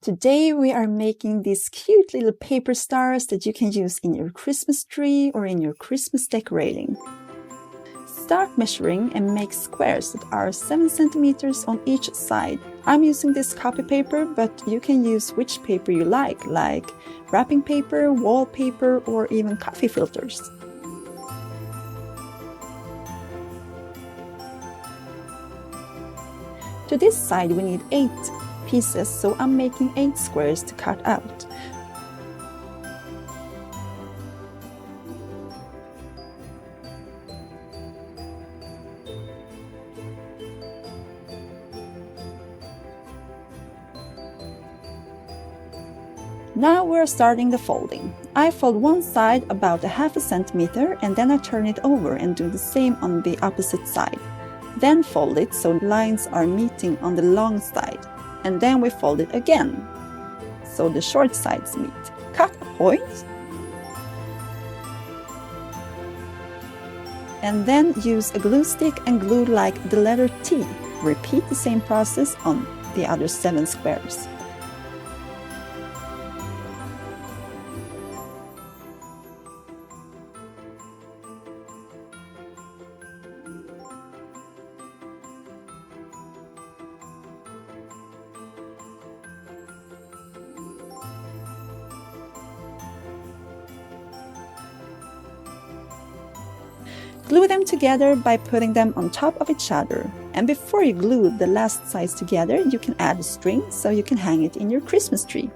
Today we are making these cute little paper stars that you can use in your Christmas tree or in your Christmas decorating. Start measuring and make squares that are 7 centimeters on each side. I'm using this copy paper, but you can use which paper you like wrapping paper, wallpaper, or even coffee filters. To this side we need 8 pieces, so I'm making 8 squares to cut out. Now we're starting the folding. I fold one side about 1/2 centimeter and then I turn it over and do the same on the opposite side. Then fold it so lines are meeting on the long side. And then we fold it again, so the short sides meet. Cut a point. And then use a glue stick and glue like the letter T. Repeat the same process on the other 7 squares. Glue them together by putting them on top of each other. And before you glue the last sides together, you can add a string so you can hang it in your Christmas tree.